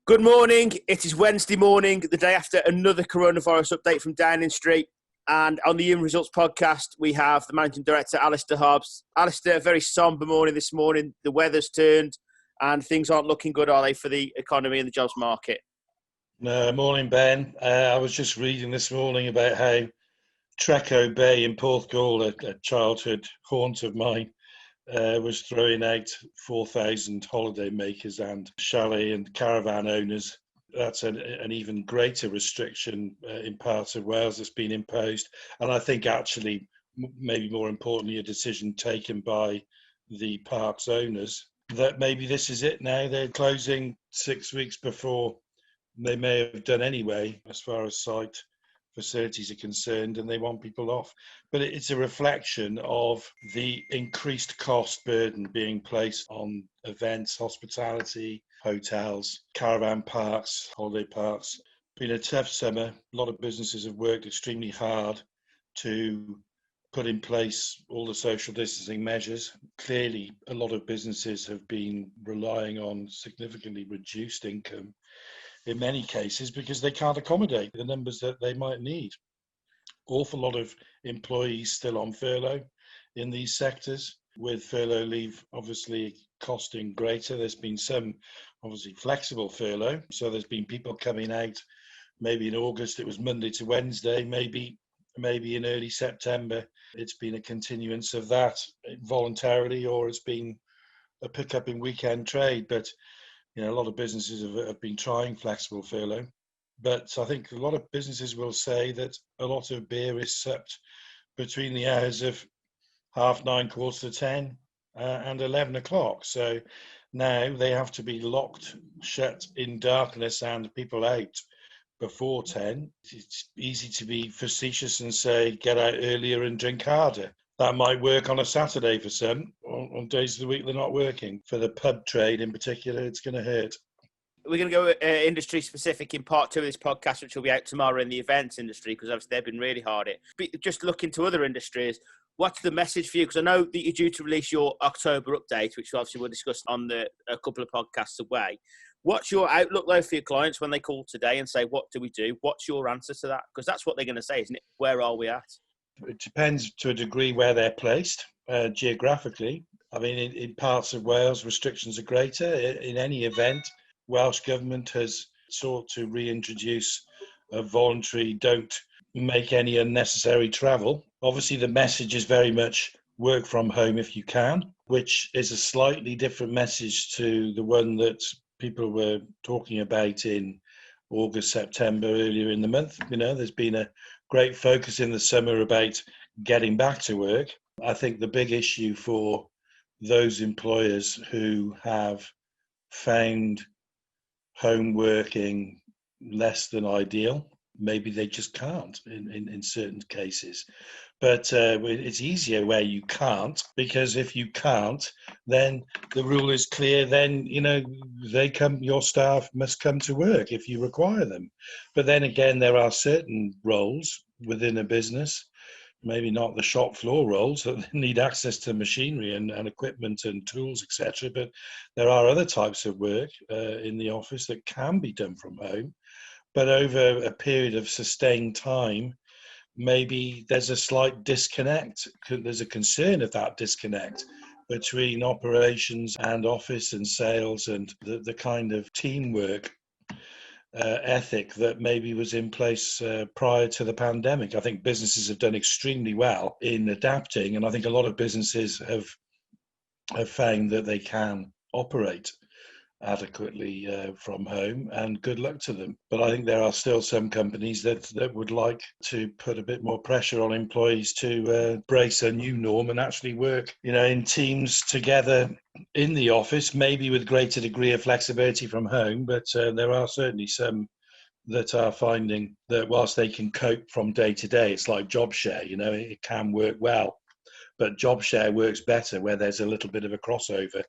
Good morning. It is Wednesday morning, the day after another coronavirus update from Downing Street. And on the Human Results podcast, we have the Managing Director, Alasdair Hobbs. Alasdair, very sombre morning this morning. The weather's turned and things aren't looking good, are they, for the economy and the jobs market? No, morning, Ben. I was just reading this morning about how Treco Bay in Portugal, a childhood haunt of mine, was throwing out 4,000 holiday makers and chalet and caravan owners. That's an even greater restriction in parts of Wales that's been imposed. And I think actually, maybe more importantly, a decision taken by the parks owners that maybe this is it now. They're closing 6 weeks before they may have done anyway, as far as site facilities are concerned, and they want people off. But it's a reflection of the increased cost burden being placed on events, hospitality, hotels, caravan parks, holiday parks. Been a tough summer. A lot of businesses have worked extremely hard to put in place all the social distancing measures. Clearly, a lot of businesses have been relying on significantly reduced income in many cases because they can't accommodate the numbers that they might need. Awful lot of employees still on furlough in these sectors, with furlough leave obviously costing greater. There's been some obviously flexible furlough, so there's been people coming out maybe in August it was Monday to Wednesday, maybe in early September it's been a continuance of that voluntarily, or it's been a pickup in weekend trade. But a lot of businesses have been trying flexible furlough, but I think a lot of businesses will say that a lot of beer is supped between the hours of 9:30, 10:15, and 11 o'clock. So now they have to be locked, shut in darkness and people out before 10. It's easy to be facetious and say, get out earlier and drink harder. That might work on a Saturday for some. On days of the week they're not working. For the pub trade in particular, it's going to hurt. We're going to go industry specific in part 2 of this podcast, which will be out tomorrow in the events industry, because obviously they've been really hard at it. But just looking to other industries, what's the message for you? Because I know that you're due to release your October update, which obviously we'll discuss on a couple of podcasts away. What's your outlook, though, for your clients when they call today and say, what do we do? What's your answer to that? Because that's what they're going to say, isn't it? Where are we at? It depends to a degree where they're placed geographically. I mean, in parts of Wales, restrictions are greater. In any event, Welsh Government has sought to reintroduce a voluntary don't make any unnecessary travel. Obviously, the message is very much work from home if you can, which is a slightly different message to the one that people were talking about in August, September, earlier in the month. There's been a great focus in the summer about getting back to work. I think the big issue for those employers who have found home working less than ideal, maybe they just can't in certain cases. But it's easier where you can't, because if you can't, then the rule is clear. Then, your staff must come to work if you require them. But then again, there are certain roles within a business, maybe not the shop floor roles that need access to machinery and equipment and tools, etc. But there are other types of work in the office that can be done from home. But over a period of sustained time, maybe there's a slight disconnect. There's a concern of that disconnect between operations and office and sales, and the kind of teamwork ethic that maybe was in place prior to the pandemic. I think businesses have done extremely well in adapting, and I think a lot of businesses have found that they can operate adequately from home, and good luck to them. But I think there are still some companies that would like to put a bit more pressure on employees to brace a new norm and actually work in teams together in the office, maybe with greater degree of flexibility from home. But there are certainly some that are finding that whilst they can cope from day to day, it's like job share, it can work well. But job share works better where there's a little bit of a crossover.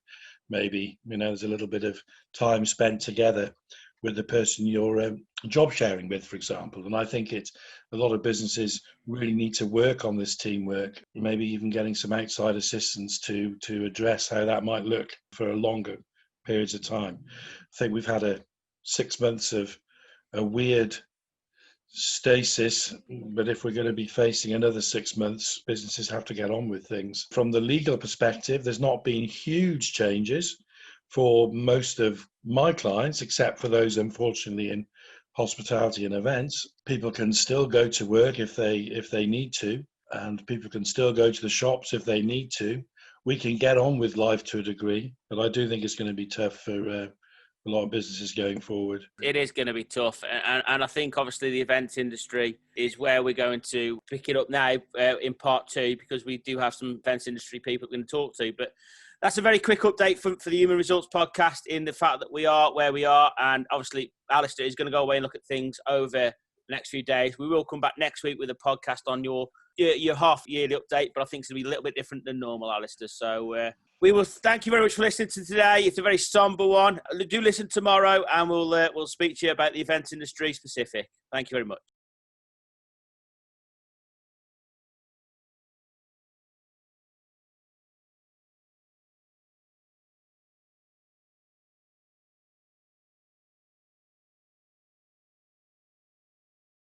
Maybe, there's a little bit of time spent together with the person you're job sharing with, for example. And I think a lot of businesses really need to work on this teamwork, maybe even getting some outside assistance to address how that might look for a longer periods of time. I think we've had a 6 months of a weird stasis, but if we're going to be facing another 6 months, businesses have to get on with things. From the legal perspective, there's not been huge changes for most of my clients, except for those, unfortunately, in hospitality and events. People can still go to work if they need to, and people can still go to the shops if they need to. We can get on with life to a degree, but I do think it's going to be tough for a lot of businesses going forward. It is going to be tough. And I think, obviously, the events industry is where we're going to pick it up now in part two, because we do have some events industry people we're going to talk to. But that's a very quick update for the Human Results podcast, in the fact that we are where we are. And obviously, Alasdair is going to go away and look at things over the next few days. We will come back next week with a podcast on your half-yearly update, but I think it's going to be a little bit different than normal, Alasdair. So we will thank you very much for listening to today. It's a very sombre one. Do listen tomorrow, and we'll speak to you about the events industry specific. Thank you very much.